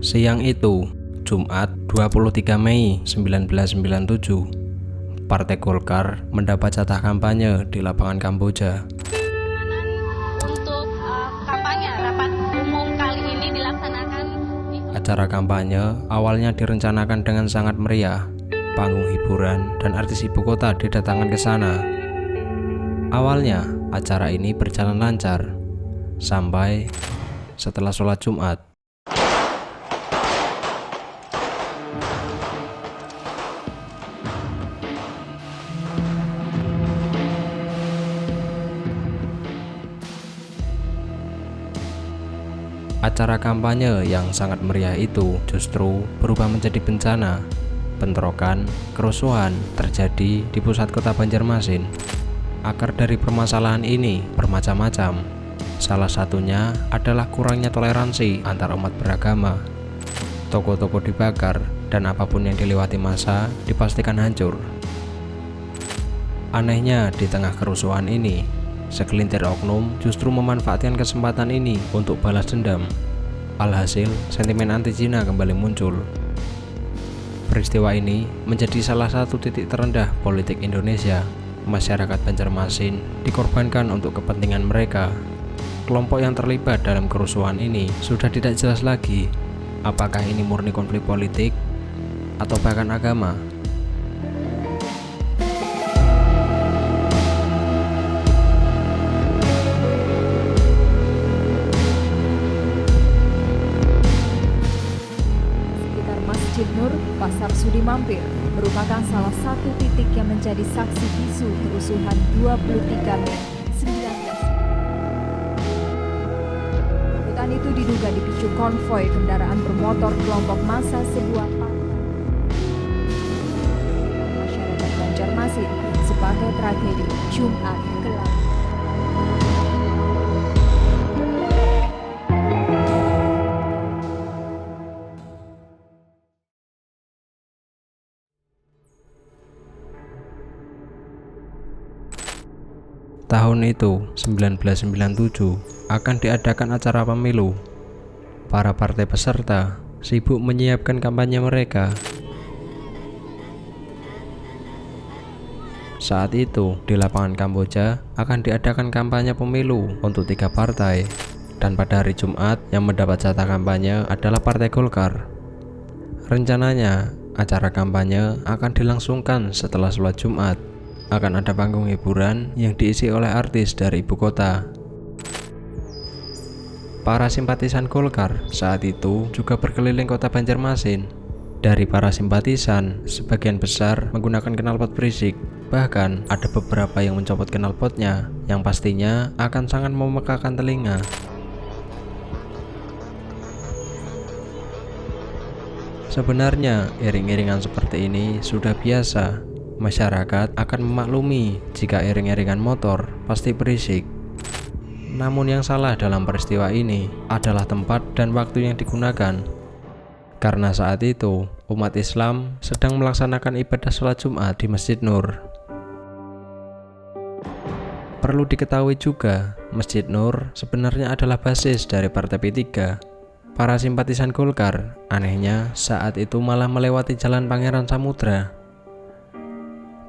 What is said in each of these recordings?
Siang itu, Jumat 23 Mei 1997, Partai Golkar mendapat jatah kampanye di lapangan Kamboja. Untuk kampanye rapat umum kali ini dilaksanakan. Acara kampanye awalnya direncanakan dengan sangat meriah. Panggung hiburan dan artis ibu kota didatangkan ke sana. Awalnya, acara ini berjalan lancar sampai setelah sholat Jumat. Acara kampanye yang sangat meriah itu justru berubah menjadi bencana. Bentrokan, kerusuhan terjadi di pusat kota Banjarmasin. Akar dari permasalahan ini bermacam-macam. Salah satunya adalah kurangnya toleransi antar umat beragama. Toko-toko dibakar dan apapun yang dilewati massa dipastikan hancur. Anehnya, di tengah kerusuhan ini, segelintir oknum justru memanfaatkan kesempatan ini untuk balas dendam. Alhasil, sentimen anti-Cina kembali muncul. Peristiwa ini menjadi salah satu titik terendah politik Indonesia. Masyarakat Banjarmasin dikorbankan untuk kepentingan mereka. Kelompok yang terlibat dalam kerusuhan ini sudah tidak jelas lagi apakah ini murni konflik politik atau bahkan agama. Masjid Nur, Pasar Sudi Mampir, merupakan salah satu titik yang menjadi saksi bisu kerusuhan 23 Mei 19. Keributan itu diduga dipicu konvoi kendaraan bermotor kelompok massa sebuah partai. Masyarakat Banjarmasin sebagai tragedi Jumat kelam. Tahun itu, 1997, akan diadakan acara pemilu. Para partai peserta sibuk menyiapkan kampanye mereka. Saat itu, di lapangan Kamboja akan diadakan kampanye pemilu untuk 3 partai. Dan pada hari Jumat yang mendapat jatah kampanye adalah Partai Golkar. Rencananya, acara kampanye akan dilangsungkan setelah sholat Jumat. Akan ada panggung hiburan yang diisi oleh artis dari ibu kota. Para simpatisan Golkar saat itu juga berkeliling kota Banjarmasin. Dari para simpatisan, sebagian besar menggunakan knalpot berisik. Bahkan ada beberapa yang mencopot knalpotnya, yang pastinya akan sangat memekakan telinga. Sebenarnya, iring-iringan seperti ini sudah biasa. Masyarakat akan memaklumi jika iring-iringan motor pasti berisik. Namun yang salah dalam peristiwa ini adalah tempat dan waktu yang digunakan. Karena saat itu umat Islam sedang melaksanakan ibadah sholat Jumat di Masjid Nur. Perlu diketahui juga, Masjid Nur sebenarnya adalah basis dari Partai P3. Para simpatisan Golkar anehnya saat itu malah melewati Jalan Pangeran Samudra.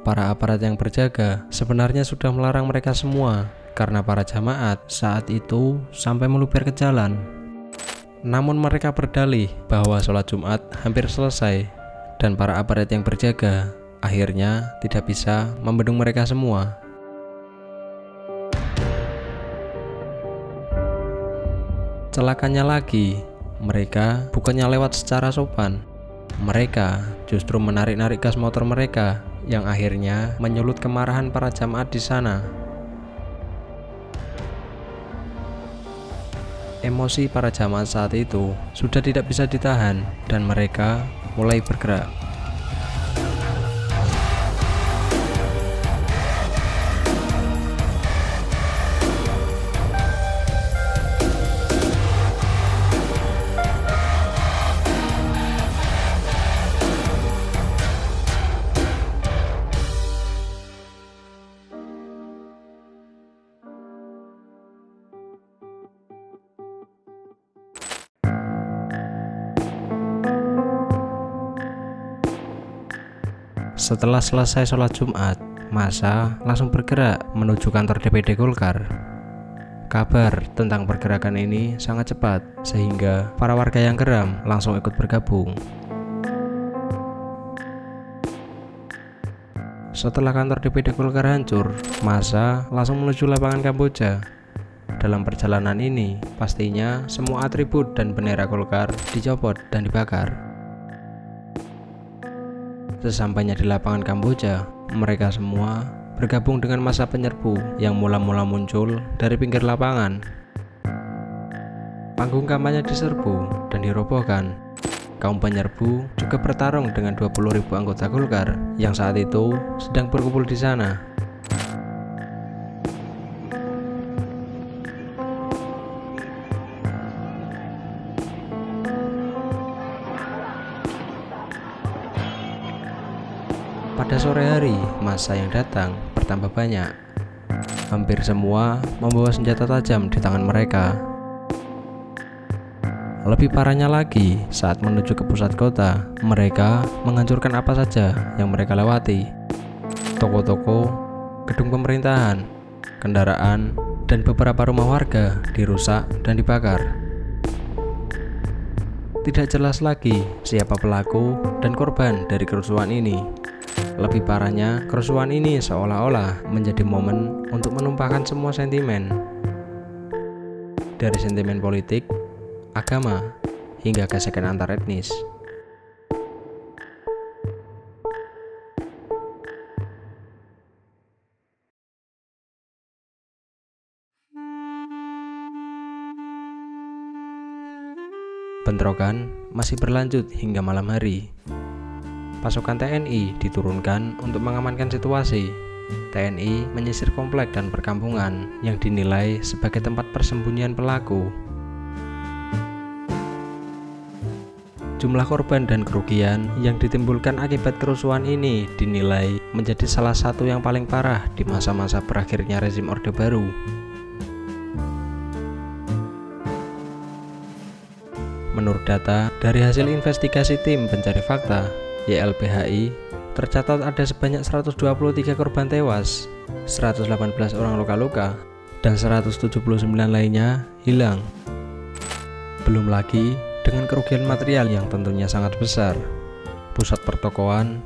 Para aparat yang berjaga sebenarnya sudah melarang mereka semua karena para jamaat saat itu sampai meluber ke jalan. Namun mereka berdalih bahwa sholat Jumat hampir selesai dan para aparat yang berjaga akhirnya tidak bisa membendung mereka semua. Celakanya lagi, mereka bukannya lewat secara sopan. Mereka justru menarik-narik gas motor mereka yang akhirnya menyulut kemarahan para jamaat di sana. Emosi para jamaat saat itu sudah tidak bisa ditahan dan mereka mulai bergerak. Setelah selesai sholat Jumat, massa langsung bergerak menuju kantor DPD Golkar. Kabar tentang pergerakan ini sangat cepat, sehingga para warga yang geram langsung ikut bergabung. Setelah kantor DPD Golkar hancur, massa langsung menuju lapangan Kamboja. Dalam perjalanan ini, pastinya semua atribut dan bendera Golkar dicopot dan dibakar. Sesampainya di lapangan Kamboja, mereka semua bergabung dengan massa penyerbu yang mula-mula muncul dari pinggir lapangan. Panggung kampanye diserbu dan dirobohkan. Kaum penyerbu juga bertarung dengan 20.000 anggota Golkar yang saat itu sedang berkumpul di sana. Pada sore hari, massa yang datang bertambah banyak. Hampir semua membawa senjata tajam di tangan mereka. Lebih parahnya lagi, saat menuju ke pusat kota, mereka menghancurkan apa saja yang mereka lewati. Toko-toko, gedung pemerintahan, kendaraan, dan beberapa rumah warga dirusak dan dibakar. Tidak jelas lagi siapa pelaku dan korban dari kerusuhan ini. Lebih parahnya, kerusuhan ini seolah-olah menjadi momen untuk menumpahkan semua sentimen. Dari sentimen politik, agama, hingga gesekan antar etnis. Bentrokan masih berlanjut hingga malam hari. Pasukan TNI diturunkan untuk mengamankan situasi. TNI menyisir komplek dan perkampungan yang dinilai sebagai tempat persembunyian pelaku. Jumlah korban dan kerugian yang ditimbulkan akibat kerusuhan ini dinilai menjadi salah satu yang paling parah di masa-masa berakhirnya rezim Orde Baru. Menurut data dari hasil investigasi tim pencari fakta YLBHI, tercatat ada sebanyak 123 korban tewas, 118 orang luka-luka, dan 179 lainnya hilang. Belum lagi dengan kerugian material yang tentunya sangat besar. Pusat pertokoan,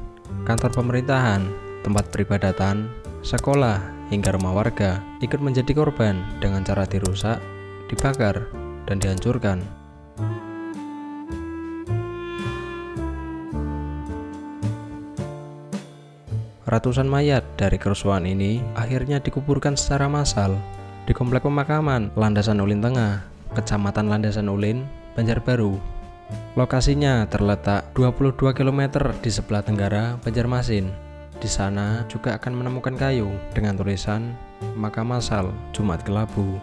kantor pemerintahan, tempat peribadatan, sekolah, hingga rumah warga ikut menjadi korban dengan cara dirusak, dibakar, dan dihancurkan. Ratusan mayat dari kerusuhan ini akhirnya dikuburkan secara massal di komplek pemakaman Landasan Ulin Tengah, Kecamatan Landasan Ulin, Banjarbaru. Lokasinya terletak 22 km di sebelah tenggara Banjarmasin. Di sana juga akan menemukan kayu dengan tulisan "Makam Massal Jumat Kelabu".